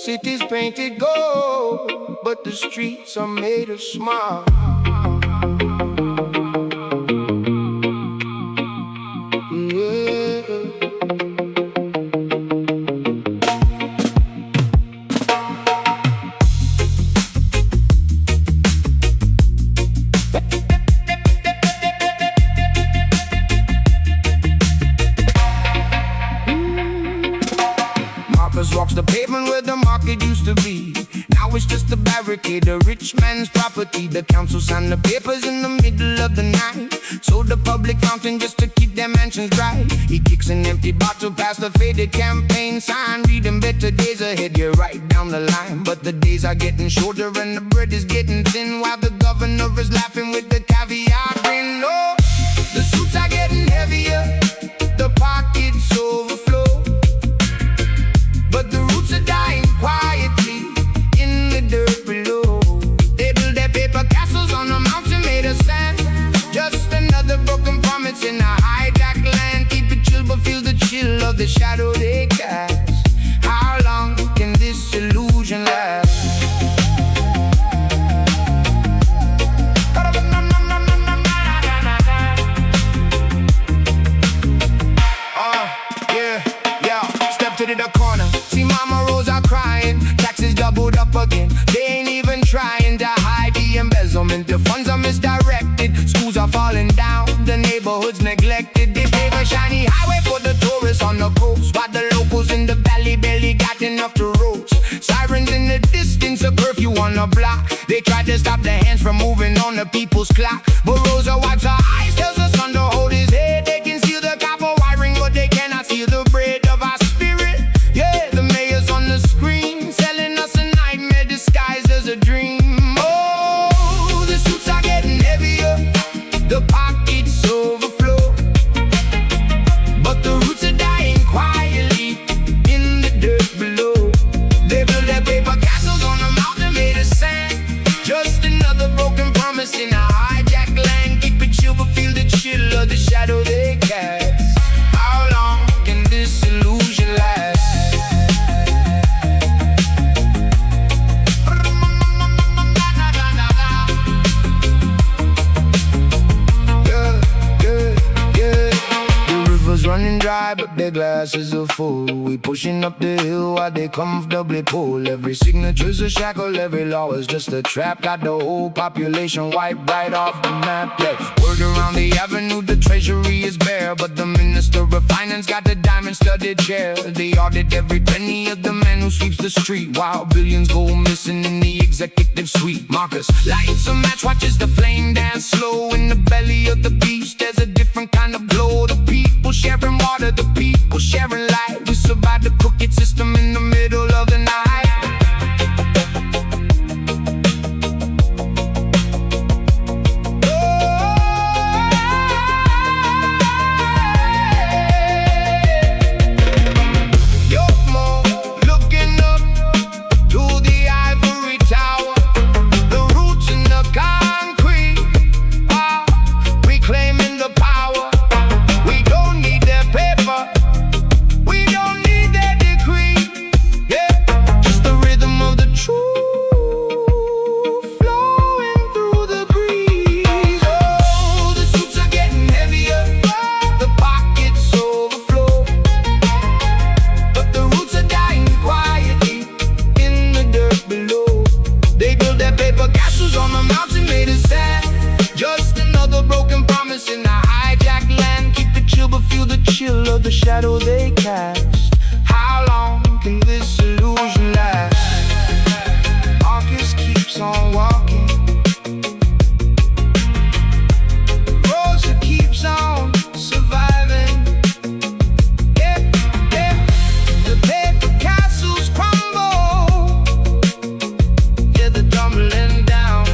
Cities painted gold, but the streets are made of smog. Walks the pavement where the market used to be. Now it's just a barricade, a rich man's property. The council signed the papers in the middle of the night, sold the public fountain just to keep their mansions dry. He kicks an empty bottle past the faded campaign sign, reading better days ahead, you're right down the line. But the days are getting shorter and the bread is getting thin, while the governor is laughing with the caviar grin. Oh, the suits are getting heavier, the pockets overflow, but the roots are dying quietly in the dirt below. They build their paper castles on a mountain made of sand, just another broken promise in a hijacked land. Keep it chill but feel the chill of the shadow they cast. How long can this illusion last? To the corner, see Mama Rosa crying. Taxes doubled up again, they ain't even trying to hide the embezzlement. The funds are misdirected, schools are falling down, the neighborhood's neglected. They pave a shiny highway for the tourists on the coast, while the locals in the valley barely got enough to roast. Sirens in the distance, a curfew on the block. They tried to stop the hands from moving on the people's clock, but Rosa wipes her eyes, tells her son to hold his head. They can see the copper wiring, but they cannot see the bread of our spirit. Yeah, the mayor's on the screen, selling us a nightmare disguised as a dream. Oh, the suits are getting heavier, the pockets overflow, but the roots are dying quietly in the dirt below. They build their paper castles on a mountain made of sand, just another broken promise in a hijacked land. Keep it chill but feel the chill of the shadow they cast. How long can this illusion last? Running dry, but their glasses are full. We pushing up the hill while they comfortably pull. Every signature's a shackle, every law is just a trap. Got the whole population wiped right off the map. Yeah, word around the avenue, the treasury is bare, but the minister of finance got the diamond-studded chair. They audit every penny of the man who sweeps the street, while billions go missing in the executive suite. Marcus lights a match, watches the flame dance slow. In the belly of the beast, there's a different kind of glow. The people sharing water, the people sharing light. We survived the crooked system in the middle of the night. The shadow they cast. How long can this illusion last? Marcus keeps on walking, Rosa keeps on surviving. Yeah, yeah. The paper castles crumble, yeah, they're tumbling down.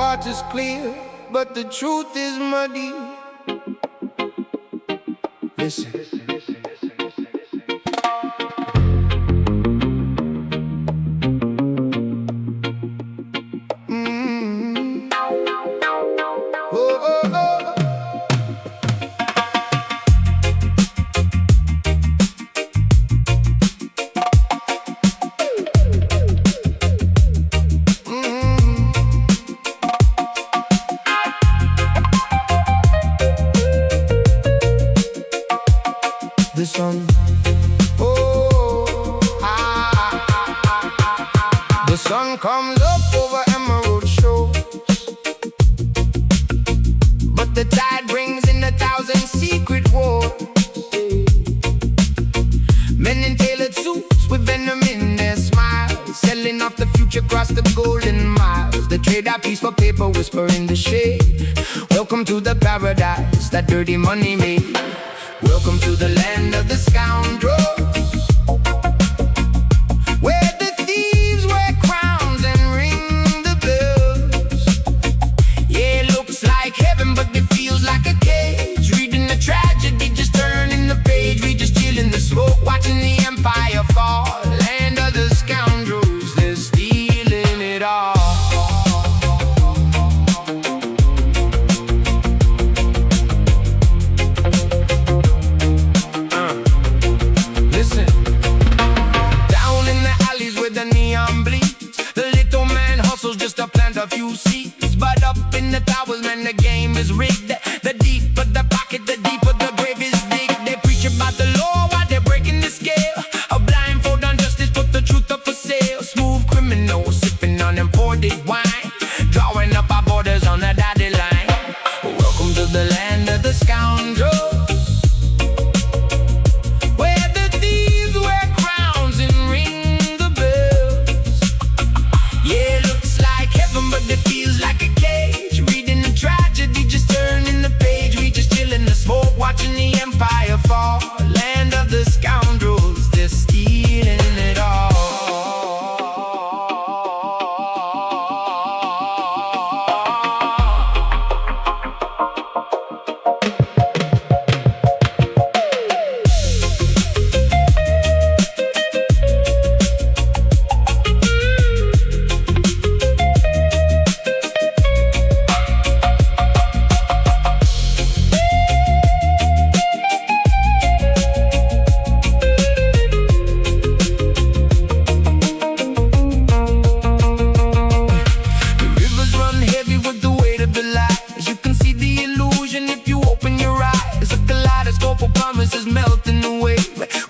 water's clear, but the truth is muddy. Listen. The sun, the sun comes up over emerald shores, but the tide brings in 1,000 secret wars. Men in tailored suits with venom in their smiles, selling off the future across the golden miles. They trade our peace for paper, whisper in the shade. Welcome to the paradise that dirty money made. Welcome to the land of the scoundrels, where the thieves wear crowns and ring the bells. Yeah, it looks like heaven, but it feels like a cage. Reading the tragedy, just turning the page. We just chill in the smoke, watching the empire fall. Land of the scoundrels, they're stealing it all. Just to plant a few seeds, but up in the towers, man, the game is rigged. The deeper the pocket, the deeper the grave is dig. They preach about the law while they're breaking the scale. A blindfold on justice, put the truth up for sale. Smooth criminals sipping on imported wine, drawing up our borders on the dotted line. Welcome to the land of the scoundrels, but it feels like a cage. Reading the tragedy, just turning the page. We just chill in the smoke, watching the empire fall. Land of the scoundrels, they're stealing it all. Promises melting away.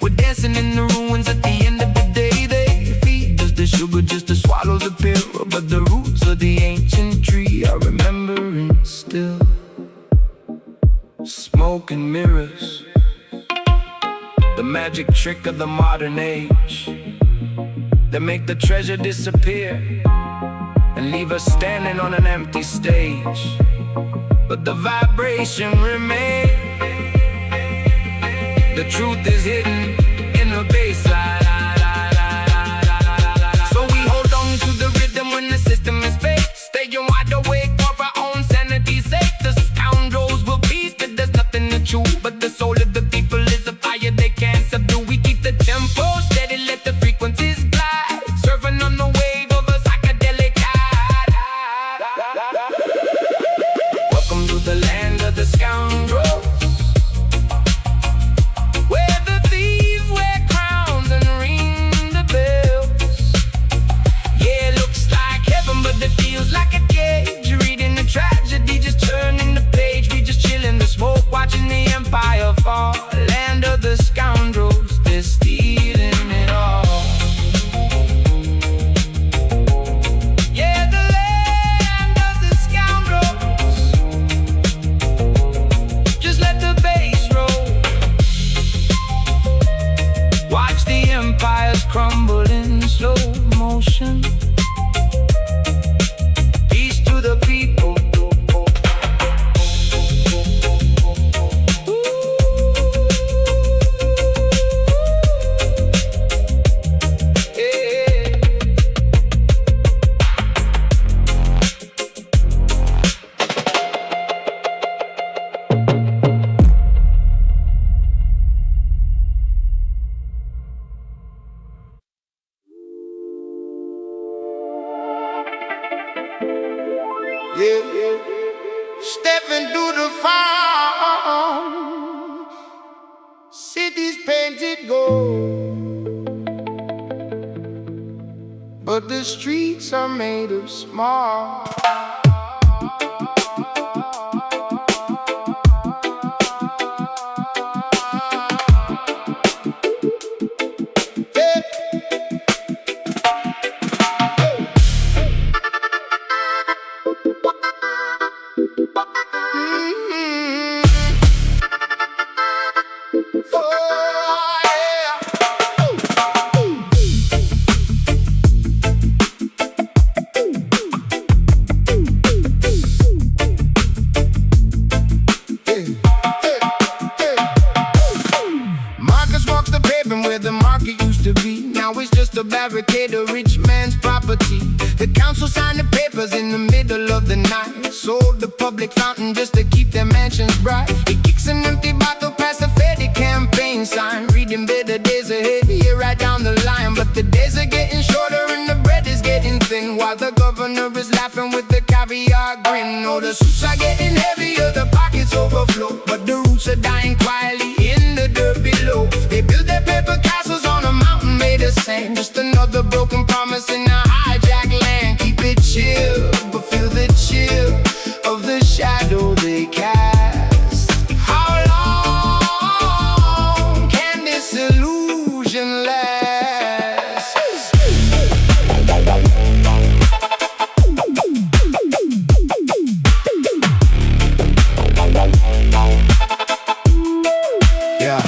We're dancing in the ruins at the end of the day. They feed us the sugar just to swallow the pill, but the roots of the ancient tree are remembering still. Smoke and mirrors, the magic trick of the modern age. They make the treasure disappear and leave us standing on an empty stage, but the vibration remains. The truth is hidden in the bassline. So we hold on to the rhythm when the system is fake. Staying wide awake for our own sanity's sake. The scoundrels will peace, that there's nothing to chew, but the soul of the people is a fire they can't subdue. We keep the tempo steady, let the frequencies glide, surfing on the wave of a psychedelic high. Welcome to the land of the scoundrels, where the thieves yeah. Stepping through the farm, cities painted gold, but the streets are made of smog. A barricade, a rich man's property. The council signed the papers in the middle of the night, sold the public fountain just to keep their mansions bright. He kicks an empty bottle past the faded campaign sign, reading better days ahead here right down the line. But the days are getting shorter and the bread is getting thin, while the governor is laughing with the caviar grin. Oh, the suits are getting heavier, the pockets overflow, but the roots are dying quietly in the dirt below. They build their paper castles on a mountain made of sand, just another broken promise in a hijacked land. Keep it chill, but feel the chill of the shadow they cast. How long can this illusion last? Yeah.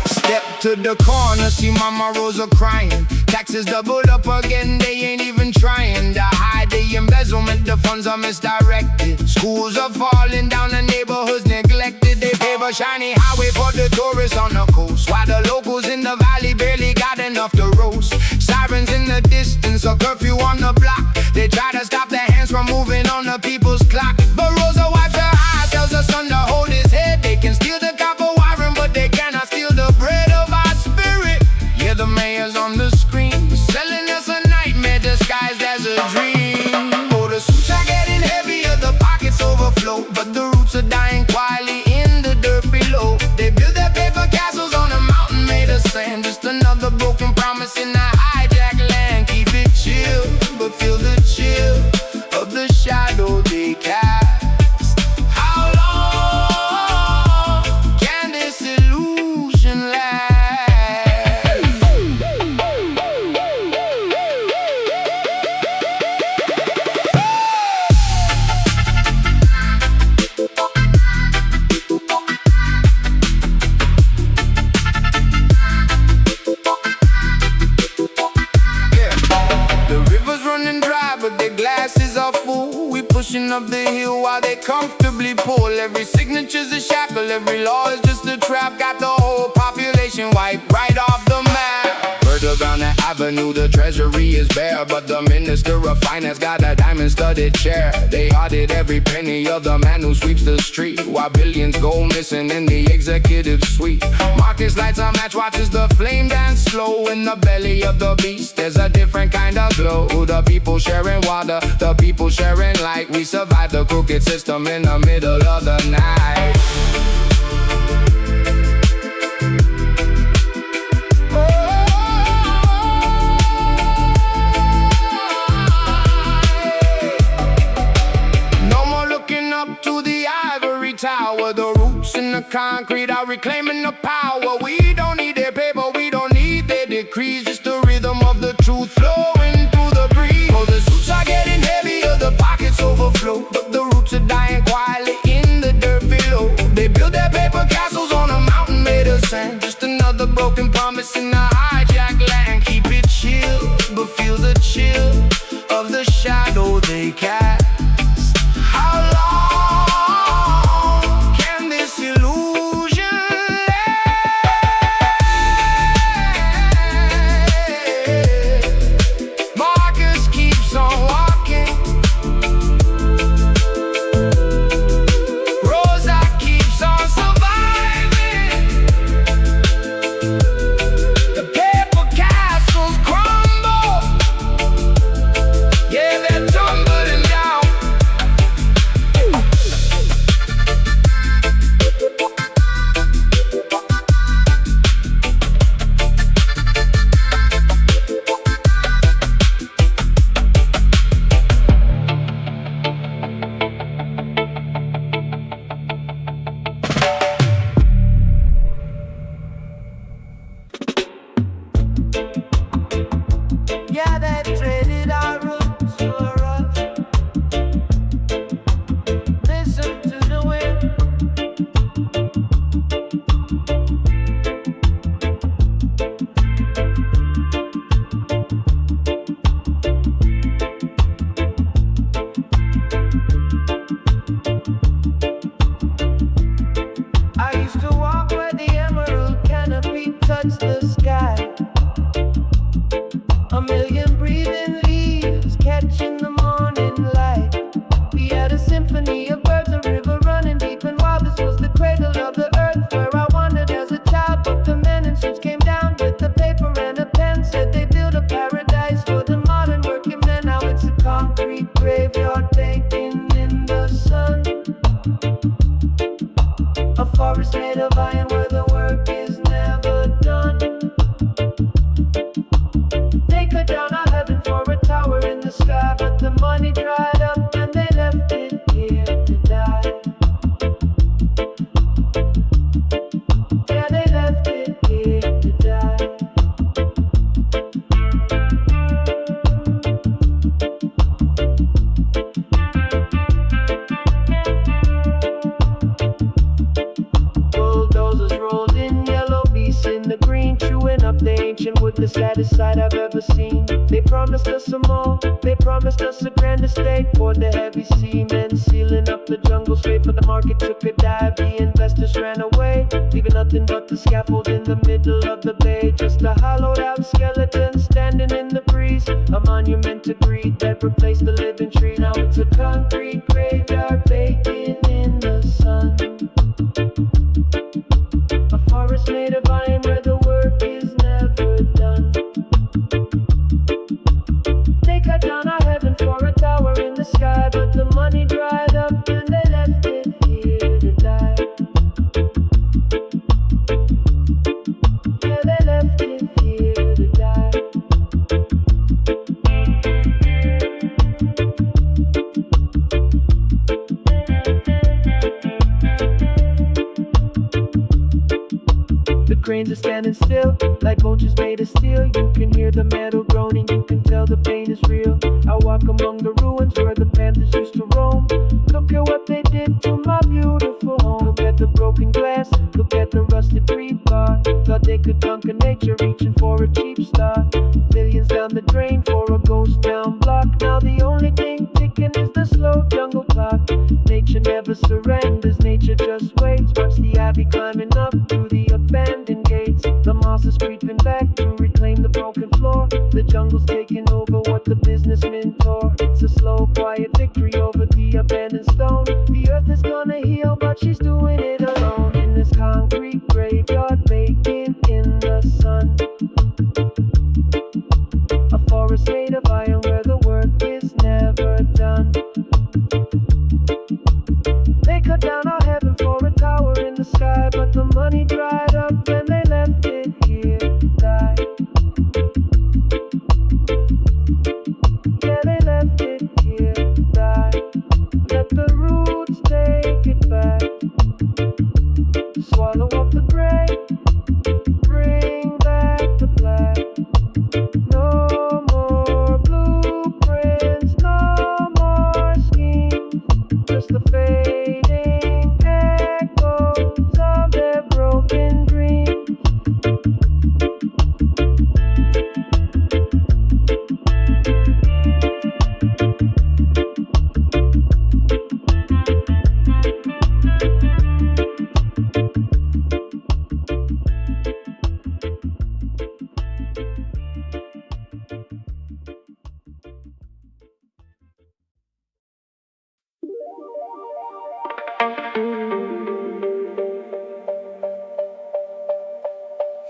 Step to the corner, see Mama Rosa crying. Taxes doubled up again, they ain't even trying to hide the embezzlement, the funds are misdirected. Schools are falling down, the neighborhoods neglected. They pave a shiny highway for the tourists on the coast, while the locals in the valley barely got enough to roast. Sirens in the distance, a curfew on the block. They try to stop their hands from moving on the people's clock, but Rosa wipes her eyes, tells her son to hold his head. They can steal the copper wiring, but they cannot steal the bread of our spirit. Yeah, the mayor's on the screen, selling us a nightmare disguised as a dream. Oh, the suits are getting heavier, the pockets overflow, but the roots are dying quietly in the dirt below. They build their paper castles on a mountain made of sand, just another broken promise in a hijacked land. Keep it chill, but feel the chill of the shadow they cast. How long can this illusion last? Pushing up the hill while they comfortably pull. Every signature's a shackle, every law is just a trap. Got the whole population wiped right off the map. Further down the avenue, the treasury is bare, but the minister of finance got a diamond-studded chair. They audit every penny of the man who sweeps the street, while billions go missing in the executive suite. Marcus lights a match, watches the flame dance slow. In the belly of the beast, there's a different kind of glow. The people sharing water, the people sharing light. We survived the crooked system in the middle of the night. To the ivory tower, the roots in the concrete are reclaiming the power. We don't need their paper, we don't need their decrees, just the rhythm of the truth flowing through the breeze. Oh, the suits are getting heavier, the pockets overflow, but the roots are dying quietly in the dirt below. They build their paper castles on a mountain made of sand, just another broken promise in a hijacked land. Keep it chill, but feel the chill of the shadow they cast. How long can this illusion last? Marcus keeps on walking, Rosa keeps on surviving. The concrete graveyard baking in the sun. A forest made of iron where the work is never done. They cut down our heaven for a tower in the sky, but the money dried up and they left it here to die. Yeah, they left it here to die. Bulldozers rolled in, yellow beasts in the green, chewing up the ancient wood, the saddest sight I've ever seen. They promised us some more, they promised us a grand estate. Poured the heavy cement, sealing up the jungle straight for the market. Took a dive, the investors ran away, leaving nothing but the scaffold in the middle of the bay. Just a hollowed out skeleton standing in the breeze, a monument to greed that replaced the living tree. Now it's a concrete graveyard baking in the sun. A forest made of iron where the work is never done. They cut down our heaven for a tower in the sky, but the money dried up and they left it here to die. Yeah, they left it here to die. The cranes are standing still, like vultures made of steel. You can hear the metal groaning, you can tell the pain is real. I walk among the ruins where the panthers used to roam. Look at what they did to my beautiful home. Look at the broken glass, look at the rusted rebar. Thought they could conquer nature, reaching for a cheap start. Billions down the drain for a ghost town block. Now the only thing ticking is the slow jungle clock. Nature never surrenders, nature just waits. Watch the ivy climbing up through the abandoned gates. The moss is creeping back to reclaim the broken floor. The jungle's taking over what the businessmen tore. It's a slow, quiet victory over the abandoned stone. The earth is gonna heal, but she's doing it alone. In this concrete graveyard baking in the sun. A forest made of iron where the work is never done. They cut down our heaven for a tower in the sky, but the money dried up and they left it here to die. Yeah, they left it here to die. Let the roots take it back. Swallow up the gray, bring back the black. No more blueprints, no more schemes, just the fading echoes of their broken dreams.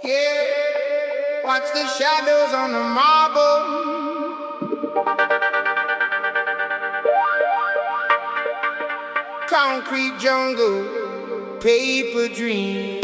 Yeah, watch the shadows on the marble. Concrete jungle, paper dream.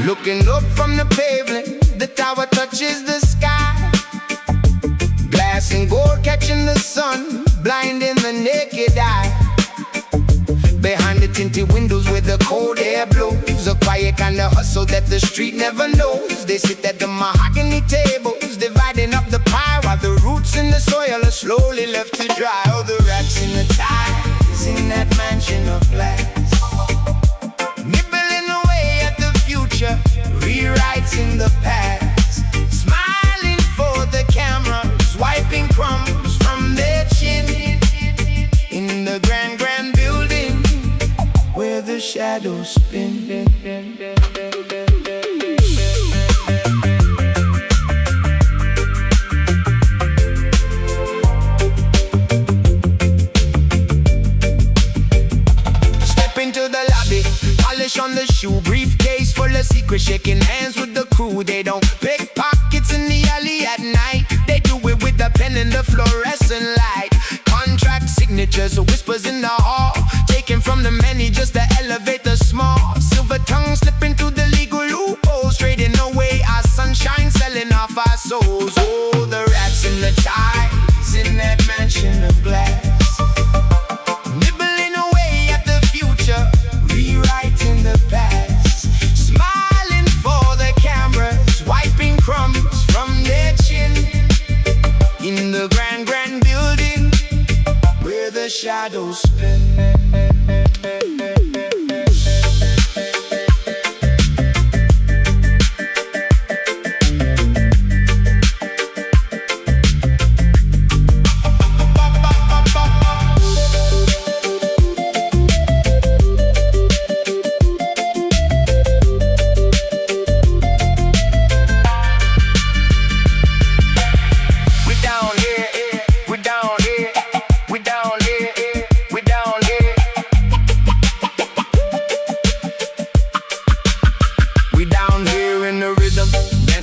Looking up from the pavement, the tower touches the sky. Glass and gold catching the sun, blinding the naked eye. Behind the tinted windows where the cold air blows, a quiet kind of hustle that the street never knows. They sit at the mahogany tables, dividing up the pie while the roots roots in the soil are slowly left to dry. Oh, the rats in the ties in that mansion of glass, nibbling away at the future, rewrites in the past, smiling for the cameras, wiping crumbs from their chin. In the grand, grand building where the shadows spin. On the shoe, briefcase full of secrets, shaking hands with the crew. They don't pick pockets in the alley at night. They do it with the pen and the fluorescent light. Contract signatures, whispers in the hall, taken from the many just to elevate the small. Silver tongue slipping through the legal loopholes, trading away our sunshine, selling off our souls. Oh, the rats in the ties in that mansion of glass, nibbling away at the future, rewriting the past, smiling for the cameras, wiping crumbs from their chin. In the grand, grand building where the shadows spin.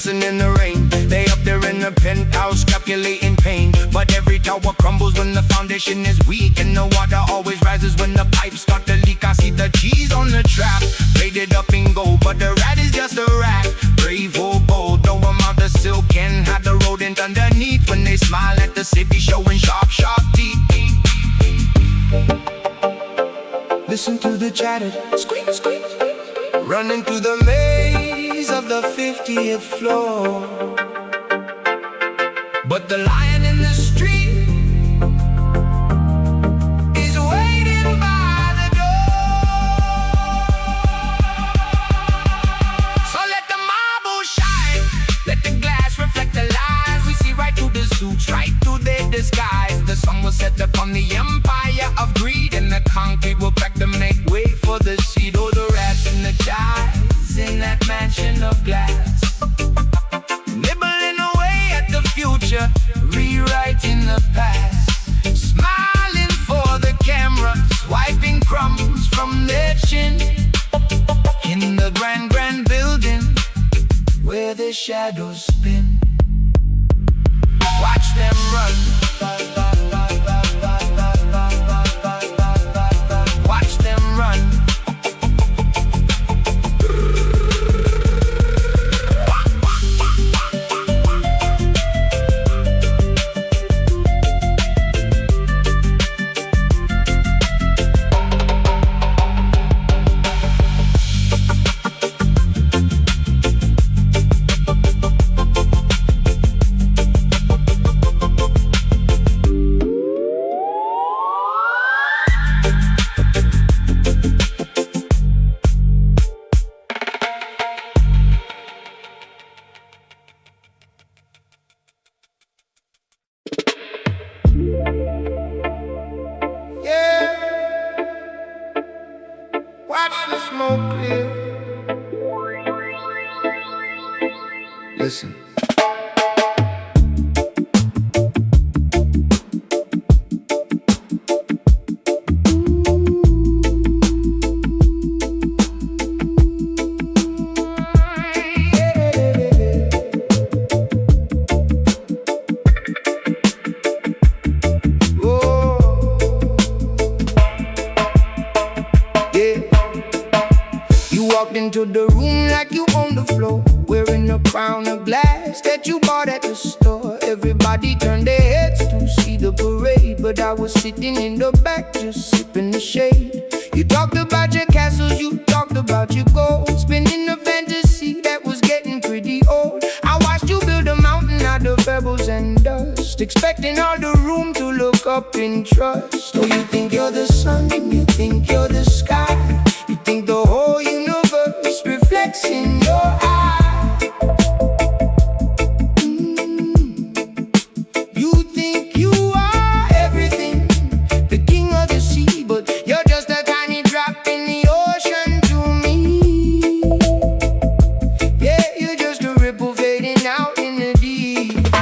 In the rain, they up there in the penthouse calculating pain. But every tower crumbles when the foundation is weak, and the water always rises when the pipes start to leak. I see the cheese on the trap, braided up in gold, but the rat is just a rat. Brave or bold, no amount of silk can hide the rodent underneath. When they smile at the city, showing sharp, sharp teeth. Listen to the chatter, squeak, squeak, running through the maze of the 50th floor. But the lion in the street is waiting by the door. So let the marble shine, let the glass reflect the lies. We see right through the suits, right through their disguise. The sun will set upon the empire of greed, and the concrete will crack to make way for the seed. Oh, the rats in the ties in that mansion of glass, nibbling away at the future, rewriting the past, smiling for the cameras, wiping crumbs from their chin. In the grand, grand building where the shadows spin, watch them run, watch them run. Watch the smoke clear. Listen. Into the room like you own the floor, wearing a crown of glass that you bought at the store. Everybody turned their heads to see the parade, but I was sitting in the back just sipping the shade. You talked about your castles, you talked about your gold, spinning a fantasy that was getting pretty old. I watched you build a mountain out of pebbles and dust, expecting all the room to look up in trust. Oh, you think you're the sun, you think you're the sky, you think the whole universe reflects in your eye. You think you are everything, the king of the sea, but you're just a tiny drop in the ocean to me. Yeah, you're just a ripple fading out in the deep.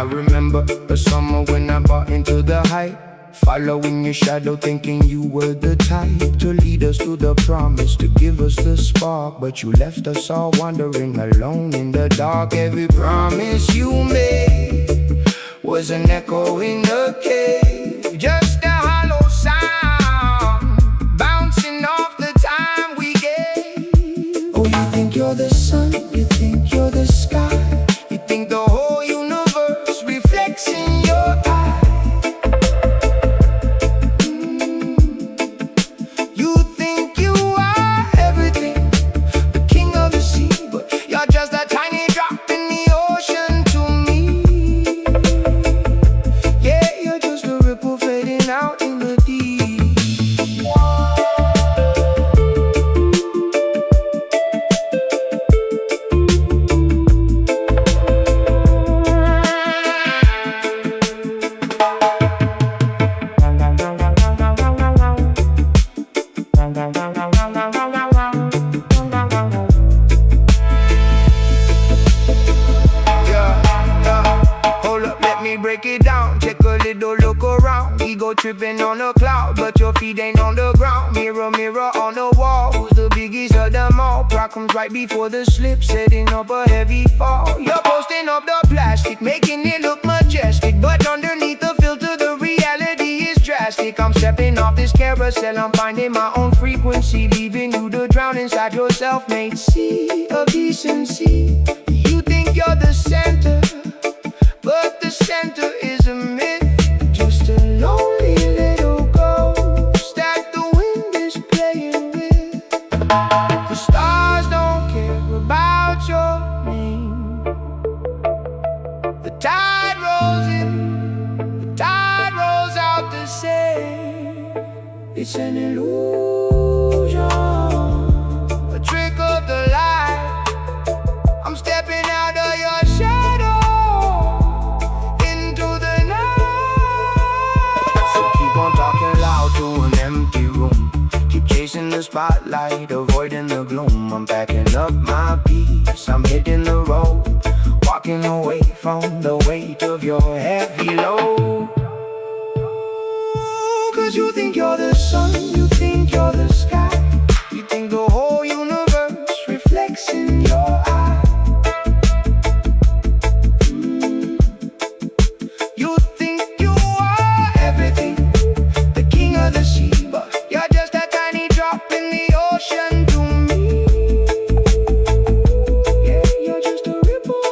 I remember a summer when I bought into the hype, following your shadow, thinking you were the type to lead us to the promise, to give us the spark. But you left us all wandering alone in the dark. Every promise you made was an echo in the cave, just a hollow sound bouncing off the time we gave. Oh, you think you're the sun, you think you're the sky, you think the whole universe reflects in your eye. You think you are everything, the king of the sea, but you're just a tiny drop in the ocean to me. Yeah, you're just a ripple fading out in the deep. Hold up, let me break it down. Take a little look around. Ego tripping on a cloud, but your feet ain't on the ground. Mirror, mirror on the wall, who's the biggest of them all? Problems right before the slip, setting up a heavy fall. You're posting up the plastic, making it look majestic, but underneath the filter the reality is drastic. I'm stepping off this carousel, I'm finding my own frequency, leaving you to drown inside your self-made sea of decency. You think you're the center, but the center is a myth, just a lonely little ghost that the wind is playing with. The stars don't care about your name. The tide rolls in, the tide rolls out the same. It's an illusion, a trick of the light. I'm stepping out of your shadow into the night. So keep on talking loud to an empty room, keep chasing the spotlight, avoiding the gloom. I'm backing up my peace, I'm hitting the road, walking away from the weight of your heavy load. Cause you think you're the sun, you think you're the sky, you think the whole universe reflects in your eye. You think you are everything, the king of the sea, but you're just a tiny drop in the ocean to me. Yeah, you're just a ripple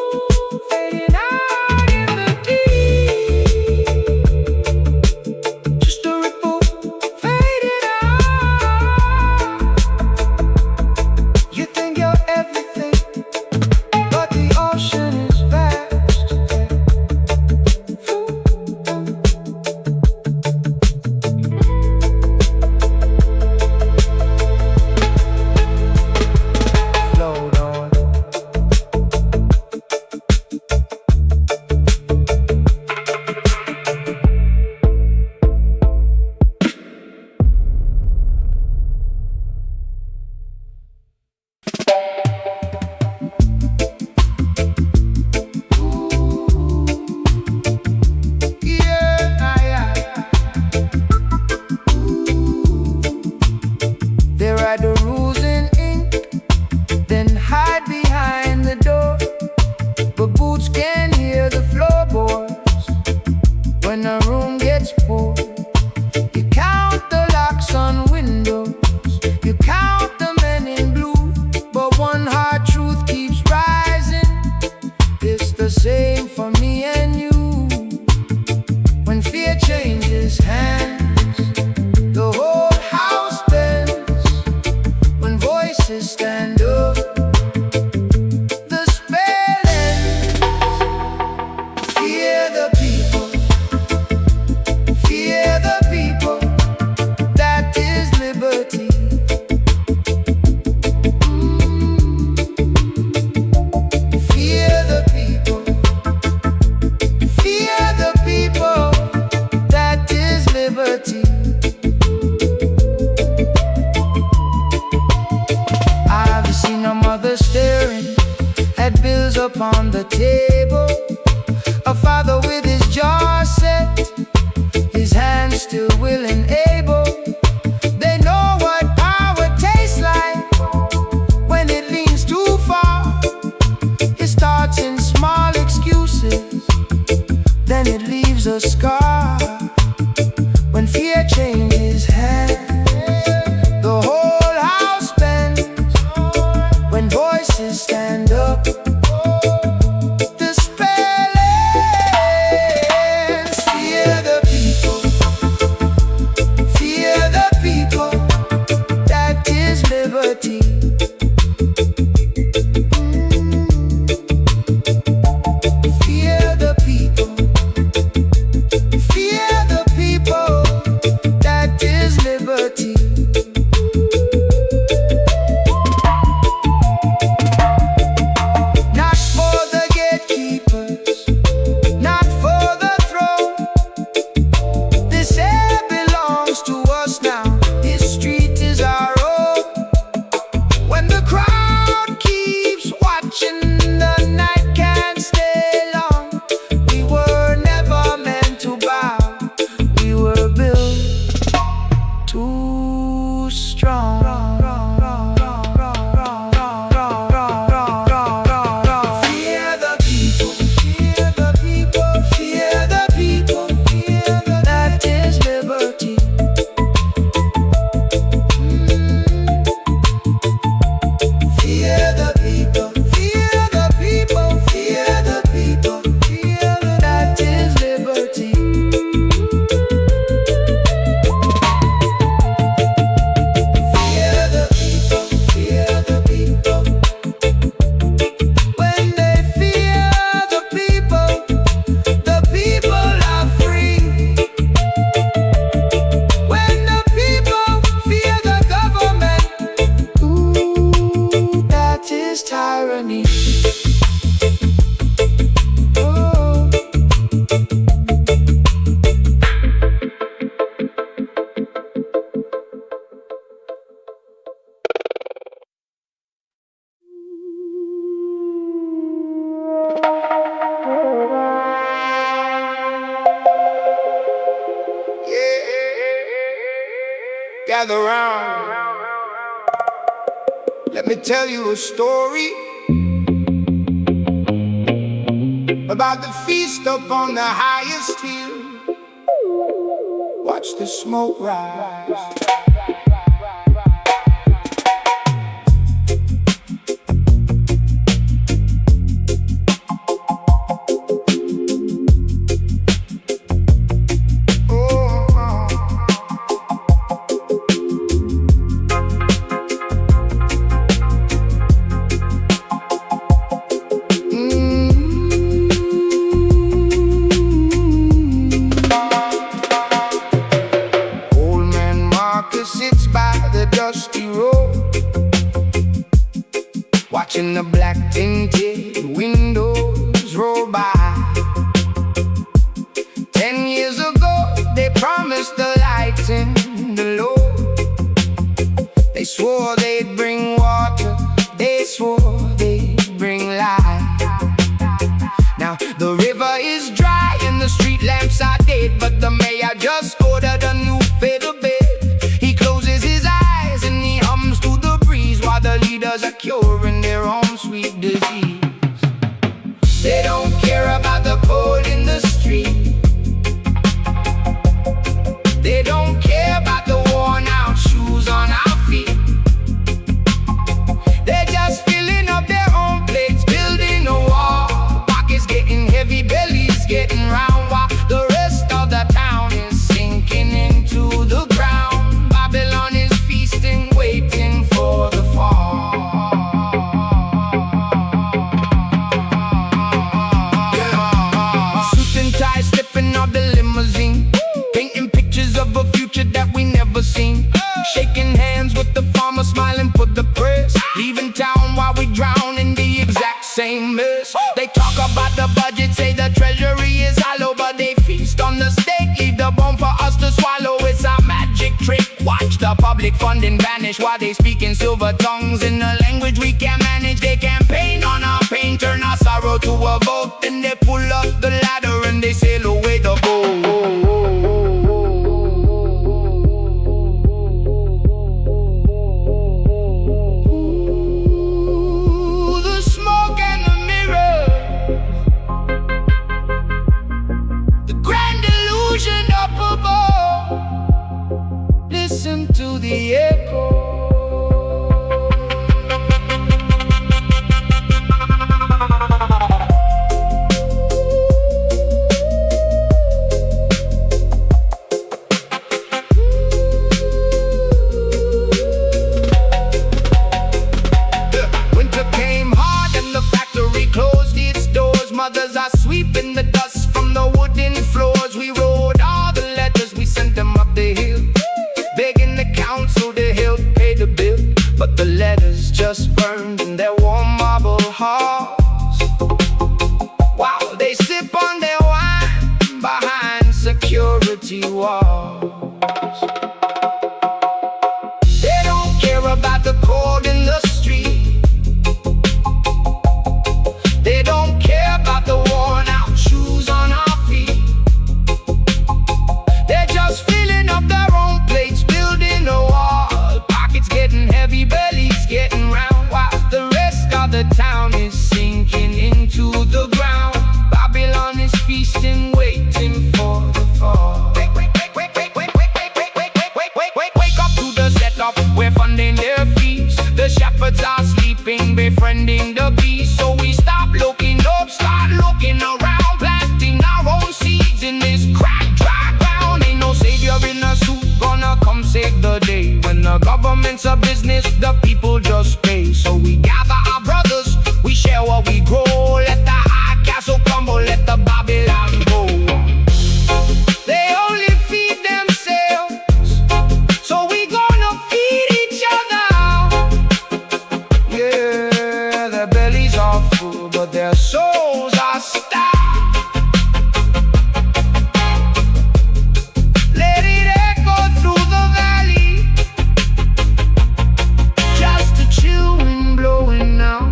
fading out in the deep. Just a ripple fading out. You think you're everything, but the ocean is vast. Float on. They write the rules in ink, then hide behind the door. But boots can hear the floorboards when a room gets poor. You count the locks on windows, you count the men in blue, but one hard truth keeps rising. It's the same for me and you. When fear changes hands, the whole house bends. When voices stand up, the spell ends. Fear the people, upon the table. A father with his jaw set, his hands still will and able. They know what power tastes like when it leans too far. It starts in small excuses, then it leaves a scar. When fear changes hands, the whole house bends. When voices stand up, the spell ends. Fear the people, fear the people. That is liberty. Fear the people, fear the people. That is liberty. Not for the gatekeepers, not for the throne. This air belongs to us now. This street is our own. When the crowd keeps watching, the night can't stay long. We were never meant to bow. We were built too strong. Fear the people, fear the people, fear the people, fear the. That is liberty. Fear the people, fear the people, fear the people, fear the. That is liberty. Fear the people, fear the people. When they fear the people are free. When the people fear the government, ooh, that is tyranny. Oh. Gather round. Let me tell you a story about the feast up on the highest hill. Watch the smoke rise. Sits by the dusty road, watching the black tinted windows roll by. 10 years ago, they promised the light in the low. They swore they'd bring water, they swore they'd bring light. Now the river is dry and the street lamps are dead, but the mayor just ordered a new fatal bed. The leaders are curing their own sweet disease. They don't care about the cold in the street. They don't care about the worn out shoes on our feet. They're just filling up their own plates, building a wall. Pockets getting heavy, bellies getting round, while the rest of the town is sinking into the ground. Babylon is feasting, waiting for the fall. Suit and tie, slipping off the limousine, painting pictures of a future that we never seen. Shaking hands with the farmer, smiling for the press, leaving town while we drown in the exact same mess. They talk about the budget, say the treasury is hollow, but they feast on the steak, leave the bone for us to swallow. It's a magic trick. Watch the public funding vanish while they speak in silver tongues in a language we can't manage. They campaign on our pain, turn our sorrow to a boat. Then they pull up the ladder and they sail away the boat. Ooh, the smoke and the mirrors, the grand illusion up above. Listen to the echo. Mothers are sweeping the dust from the wooden floors. We wrote all the letters, we sent them up the hill, begging the council to help pay the bill. But the letters just burned in their warm marble halls, while they sip on their wine behind security walls. They don't care about the cold in the street. They don't care about the worn out shoes on our feet. They're just filling up their own plates, building a wall. Pockets getting heavy, bellies getting round, while the rest of the town is sinking into the ground. Babylon is feasting, waiting for the fall. Wake up to the setup, we're funding their fees. The shepherds are sleeping, befriending the beast. So we stop looking up, start looking around, planting our own seeds in this cracked, dry ground. Ain't no savior in a suit gonna come save the day. When the government's a business, the people just pay. So we gather our brothers, we share what we grow. Let the high castle crumble, let the Babylon go. They only feed themselves, so we gonna feed each other. Yeah, their bellies are full, but their souls are starved. Let it echo through the valley, just a chill wind blowing now.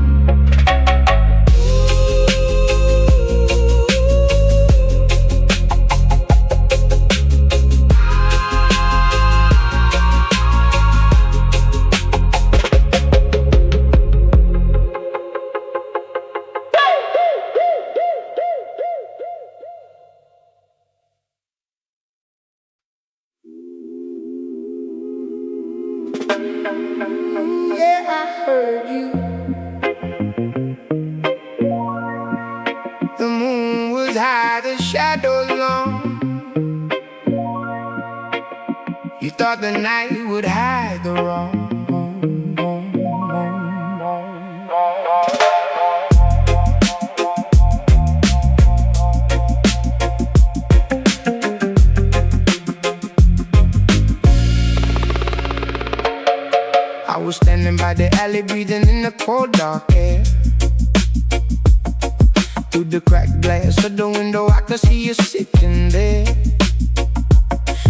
Yeah, I heard you. The moon was high, the shadows long. You thought the night would hide the wrong. I was standing by the alley, breathing in the cold dark air. Through the cracked glass of the window, I could see you sitting there.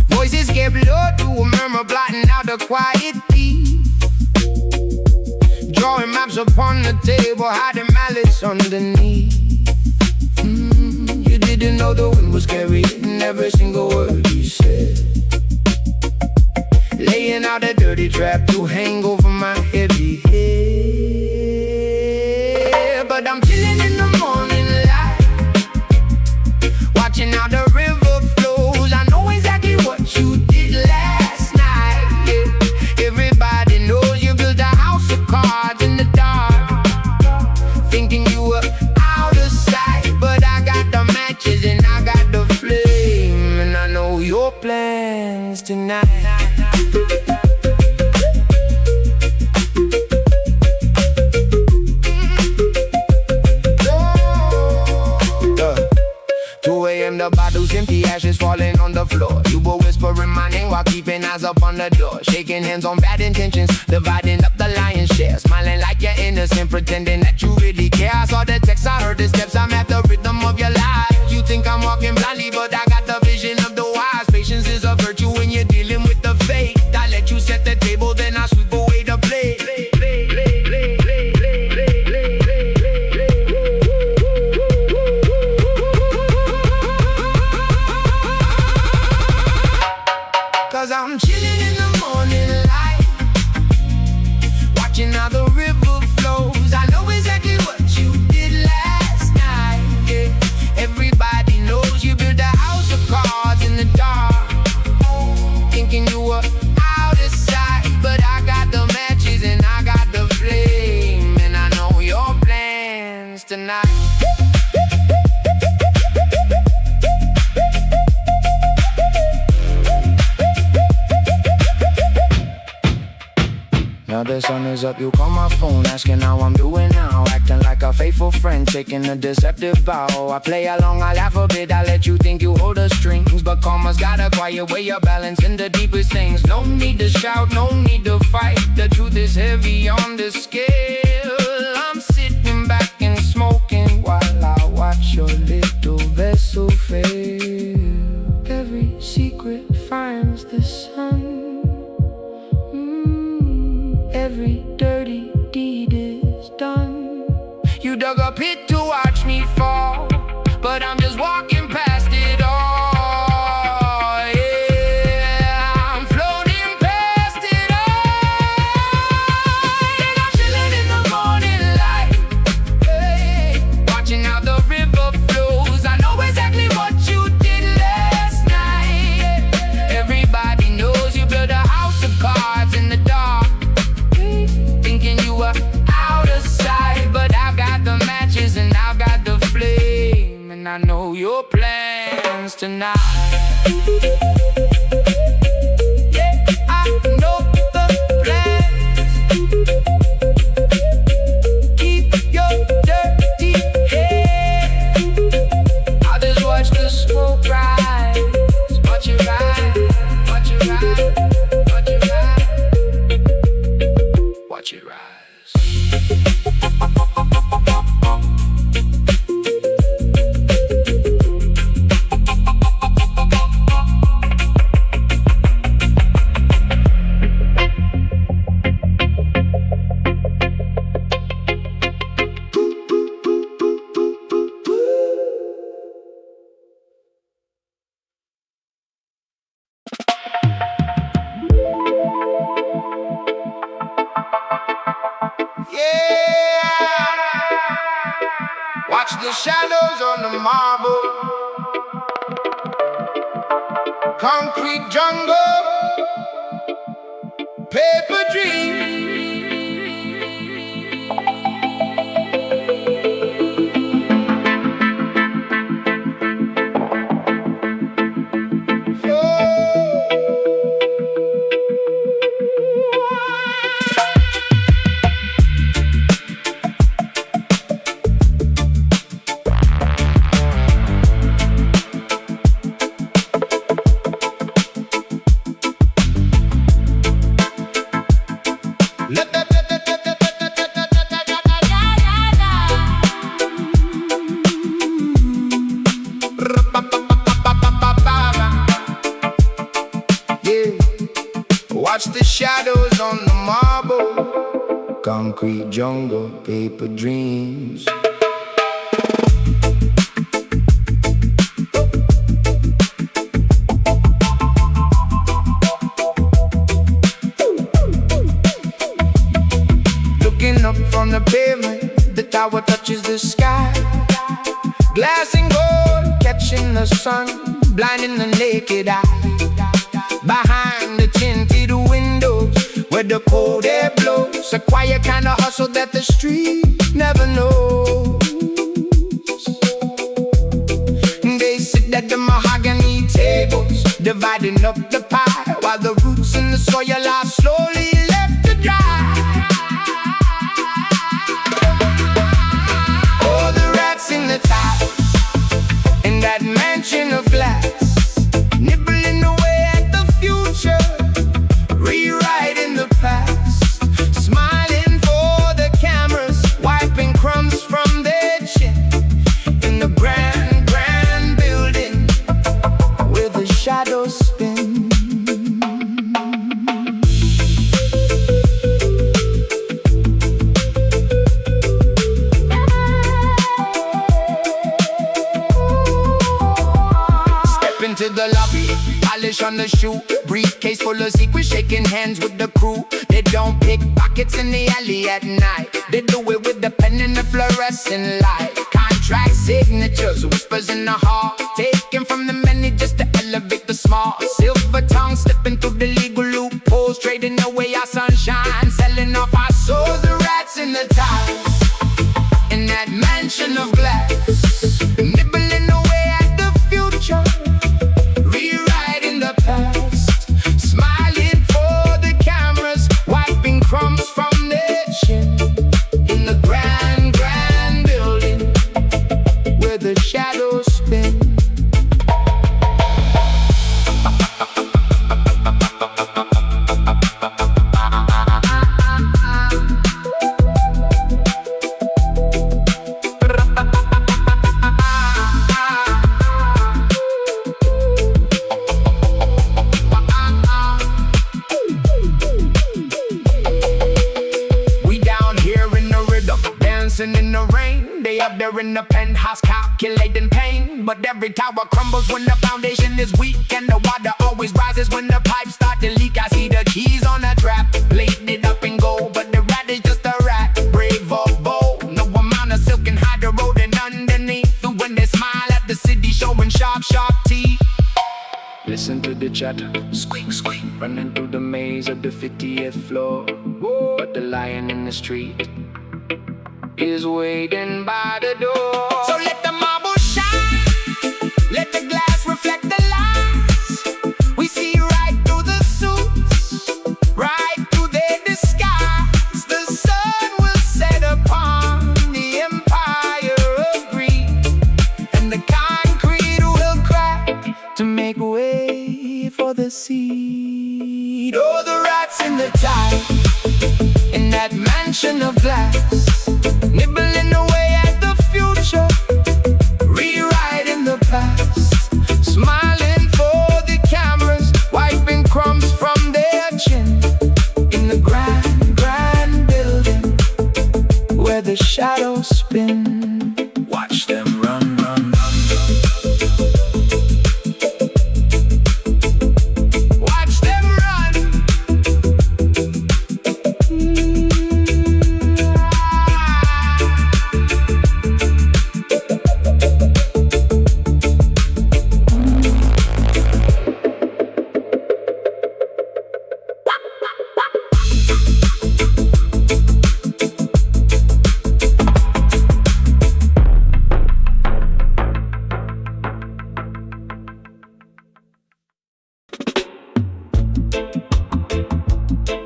Voices kept low to a murmur, blotting out the quiet peace. Drawing maps upon the table, hiding malice underneath. You didn't know the wind was carrying every single word you said, laying out a dirty trap to hang over my heavy head. But I'm chilling in the morning light, watching how the river flows. I know exactly what you did last night, yeah. Everybody knows you built a house of cards in the dark, thinking you were out of sight. But I got the matches and I got the flame, and I know your plans tonight. The bottles empty, ashes falling on the floor. You were whispering my name while keeping eyes up on the door, shaking hands on bad intentions, dividing up the lion's share, smiling like you're innocent, pretending that you really care. I saw the text, I heard the steps, I'm at the rhythm of your life. You think I'm walking blindly, but I got the vision of the wise. Patience is a virtue when you're dealing with the fate. I let you set the table, then I sweep away the plate. 'cause I'm chilling in the morning light, watching how the river flows. I know exactly what you did last night, yeah. Everybody knows you built a house of cards in the dark, thinking you were out of sight. But I got the matches and I got the flame, and I know your plans tonight. Now the sun is up, you call my phone, asking how I'm doing now, acting like a faithful friend, taking a deceptive bow. I play along, I laugh a bit, I let you think you hold the strings, but karma's got a quiet way of balancing the deepest things. No need to shout, no need to fight, the truth is heavy on the scale. I'm sitting back and smoking while I watch your little vessel fail. Every secret finds the sun, every dirty deed is done. You dug a pit to watch me fall, but I'm just walking past it all, yeah. I'm floating past it all, and I'm chilling in the morning light, hey, watching how the river flows. I know exactly what you did last night. Everybody knows you built a house of cards in the dark, thinking you were out of sight. But I've got the matches and I've got the flame, and I know your plans tonight. Yeah, I know the plans. Keep your dirty head. I'll just watch the smoke rise. Watch it rise, watch it rise, watch it rise, watch it rise. Watch the shadows on the marble, concrete jungle, paper dream. Watch the shadows on the marble, concrete jungle, paper dreams. Looking up from the pavement, the tower touches the sky. Glass and gold, catching the sun, blinding the naked eye. Behind the tinted windows, where the cold air blows, a quiet kind of hustle that the street never knows. They sit at the mahogany tables, dividing up the pie, while the roots in the soil are slowly left to dry. Oh, the rats in the tiles, in that mansion of glass, nibbling away at the future, rewriting the past, smiling for the cameras, wiping crumbs from their chin, in the grand, grand building where the shadows spin. Step into the lobby, polish on the shoe, briefcase full of secrets, shaking hands with the crew. They don't pick pockets in the alley at night. They do it with the pen and the fluorescent light. Contract signatures, whispers in the hall, taken from the many just to elevate the small. Silver tongue slipping through the legal loopholes, trading away our sunshine, selling off our souls. The rats in the tiles, in that mansion of glass, nibbling away at the future, rewriting the past, smiling for the cameras, wiping crumbs from their chin. In the grand, grand building where the shadows spin. In the rain, they up there in the penthouse calculating pain. But every tower crumbles when the foundation is weak, and the water always rises when the pipes start to leak. I see the keys on a trap, plated up in gold, but the rat is just a rat, brave or bold. No amount of silk can hide the road and underneath. When they smile at the city, showing sharp, sharp teeth. Listen to the chatter, squeak, squeak, running through the maze of the 50th floor. But the lion in the street is waiting by the door. So let the marble shine, let the glass reflect the lights. We see right through the suits, right through their disguise. The sun will set upon the empire of greed, and the concrete will crack to make way for the seed. Oh, the rats in the tide, in that mansion of glass, nibbling away at the future, rewriting the past, smiling for the cameras, wiping crumbs from their chin. In the grand, grand building where the shadows spin. Watch them run, run, run, run. Watch them run.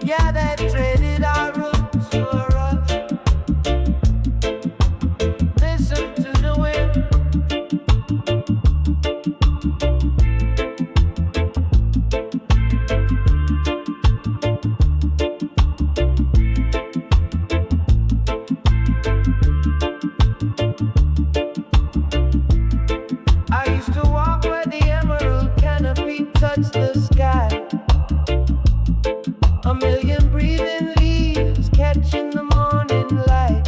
Yeah, they traded our roots for us. Listen to the wind. I used to walk where the emerald canopy touched the sky. A million breathing leaves catching the morning light.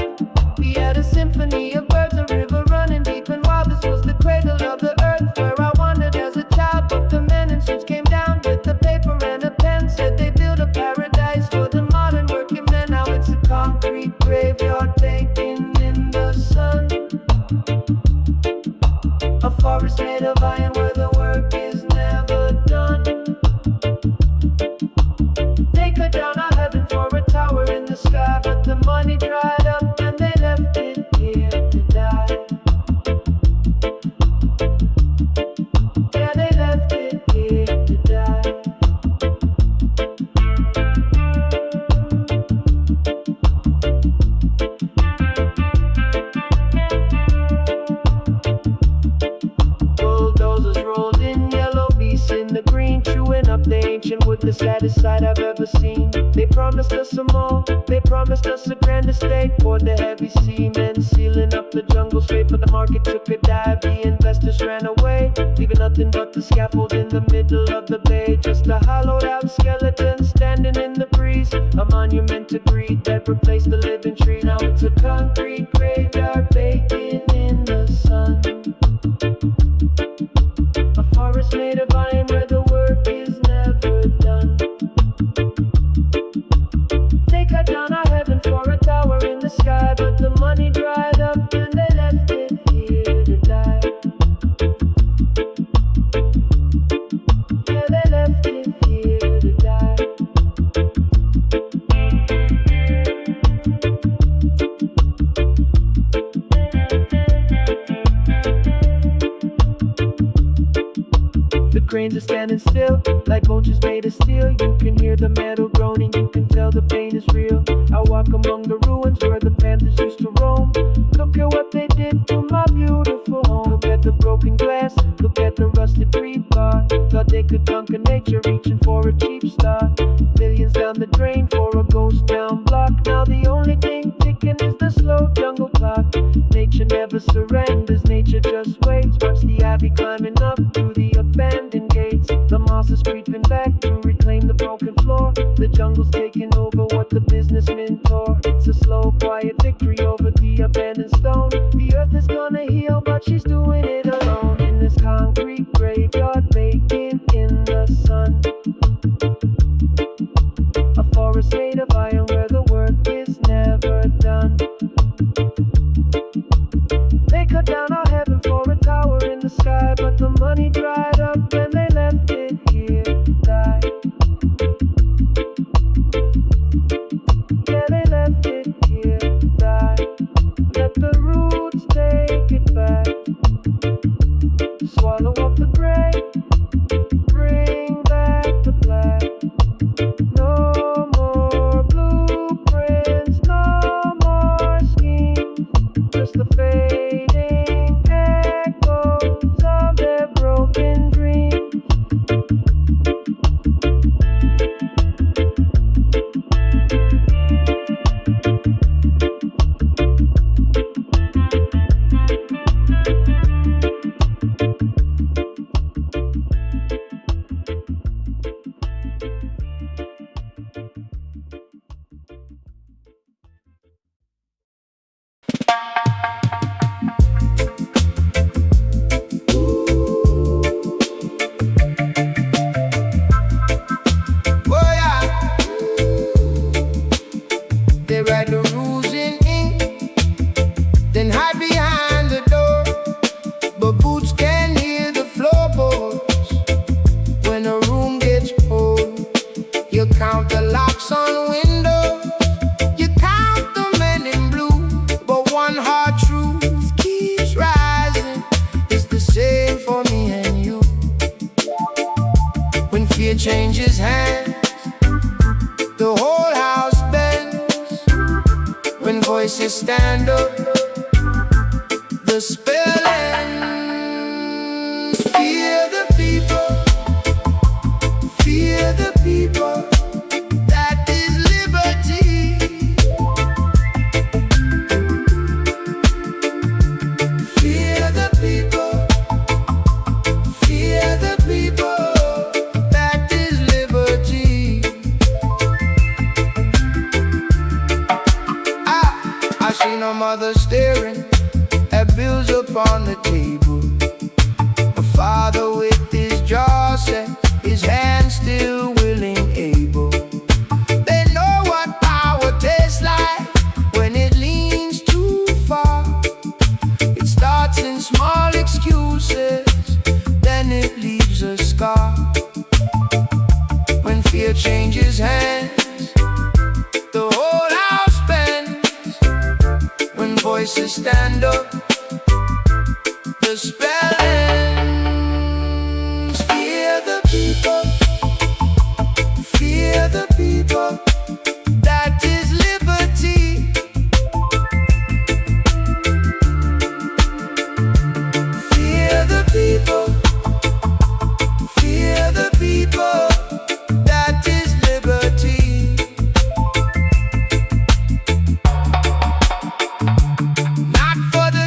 We had a symphony of birds, a river running deep and wild. This was the cradle of the earth where I wandered as a child. But the men in suits came down with a paper and a pen, said they built a paradise for the modern working men. Now it's a concrete graveyard baking in the sun. A forest made of iron where the work is never done. They cut down our heaven for a tower in the sky, but the money dried up and they left it here to die. Yeah, they left it here to die. Bulldozers rolled in, yellow beasts in the green, chewing up the ancient wood, the saddest sight I've ever seen. They promised us some more, they promised us a grand estate. Poured the heavy cement, sealing up the jungle straight, but the market took a dive, the investors ran away, leaving nothing but the scaffold in the middle of the bay. Just a hollowed out skeleton standing in the breeze, a monument to greed that replaced the living tree. Now it's a concrete graveyard baking in the sun. A forest made of iron where the cranes are standing still, like vultures made of steel. You can hear the metal groaning, you can tell the pain is real. I walk among the ruins where the panthers used to roam. Look at what they did to my beautiful home. Look at the broken glass, look at the rusted rebar. Thought they could conquer nature, reaching for a cheap start. Millions down the drain for a ghost town block. Now the only thing ticking is the slow jungle clock. Nature never surrenders, nature just waits. Watch the ivy climbing up through the abandoned gates. The moss is creeping back to reclaim the broken floor. The jungle's taking over what the businessmen tore. It's a slow, quiet victory over the abandoned stone. The earth is gonna heal, but she's doing it alone. In this concrete graveyard, baking in the sun. A forest made of iron where the work is never done. They cut down our heaven for a tower in the sky, but the money dried up when they left it here to die. Yeah, they left it here to die. Let the roots take it back. Swallow up the gray, bring back the black. No more blueprints, no more schemes, just the fading echoes of their broken dreams. Oh yeah, they write the rules in ink, then hide behind the door. But boots can hear the floorboards when a room gets pulled. You count the locks on windows, you count the men in blue. But one hard truth keeps rising, it's the same for me and you. When fear changes hands, the whole house bends. When voices stand up, the spell ends. Fear the people, fear the people. That is liberty. Fear the people, fear the people. That is liberty. I see no mother staring at bills upon the table. A father with his jaw set, his hands still willing, able. They know what power tastes like when it leans too far. It starts in small excuses, then it leaves a scar. When fear changes hands, the whole house bends. When voices stand up, the spell ends. Fear the people, fear the people. That is liberty. Fear the people, fear the people. That is liberty. Not for the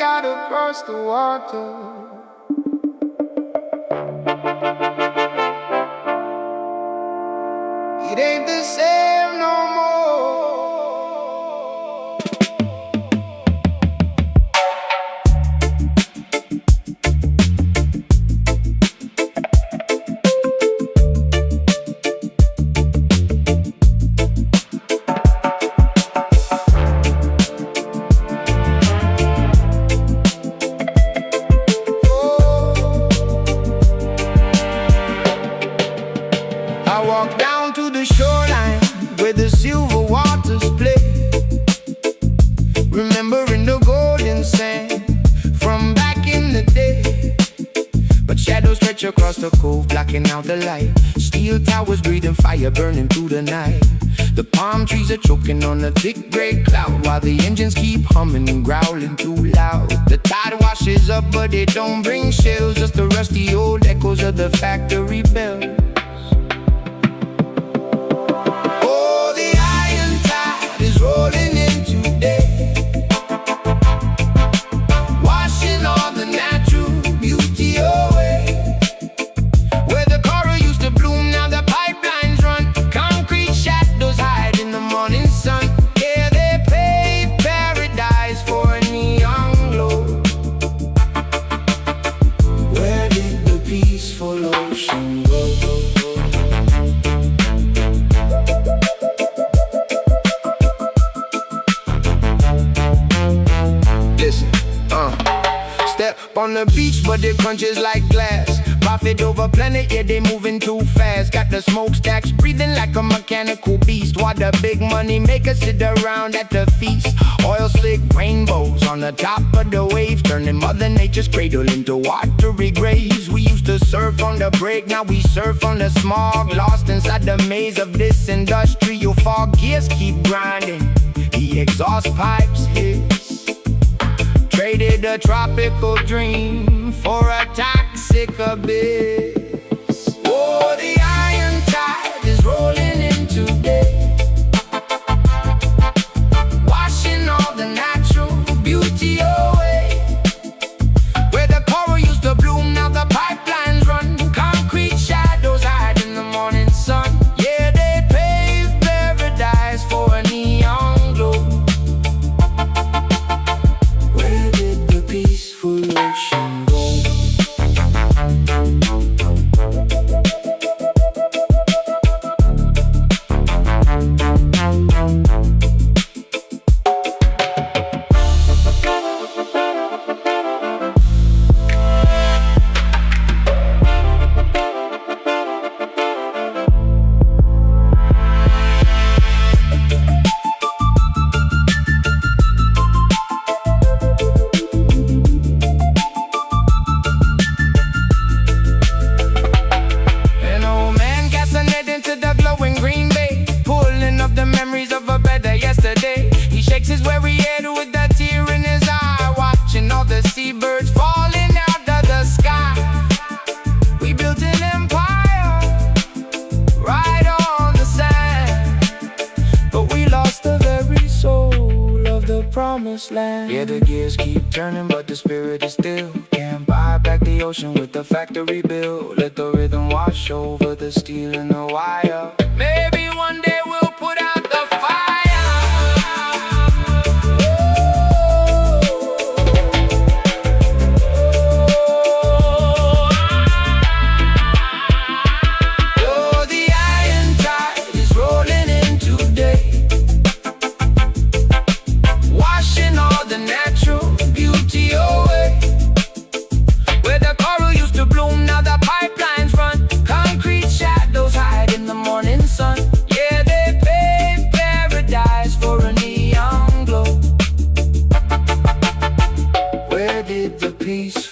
out across the water. It ain't the same no more. I walk down to the shoreline where the silver waters play, remembering the golden sand from back in the day. But shadows stretch across the cove, blocking out the light. Steel towers breathing fire, burning through the night. The palm trees are choking on a thick gray cloud, while the engines keep humming and growling too loud. The tide washes up, but it don't bring shells, just the rusty old echoes of the factory bells. Rolling in today, washing all the natural beauty away. Where the coral used to bloom, now the pipelines run. Concrete shadows hide in the morning sun. Yeah, they paved paradise for a neon glow. Where did the peaceful ocean go? Step on the beach, but it crunches like glass. Profit over planet, yeah, they moving too fast. Got the smokestacks breathing like a mechanical beast, while the big money makers sit around at the feast. Oil slick rainbows on the top of the waves, turning Mother Nature's cradle into watery graves. We used to surf on the break, now we surf on the smog. Lost inside the maze of this industrial fog. Gears keep grinding, the exhaust pipes hiss. Traded a tropical dream for a toxic abyss. Oh, the iron tide is rolling in today, washing all the natural beauty away. Where the coral used to bloom, now the pipelines run. Concrete shadows hide in the morning sun. Yeah, they paved paradise for a neon glow. Peaceful ocean go. His weary head with a tear in his eye, watching all the seabirds falling out of the sky. We built an empire right on the sand, but we lost the very soul of the promised land. Yeah, the gears keep turning, but the spirit is still. Can't buy back the ocean with the factory bill. Let the rhythm wash over the steel and the wire. Maybe one day we'll put out the fire. Peace.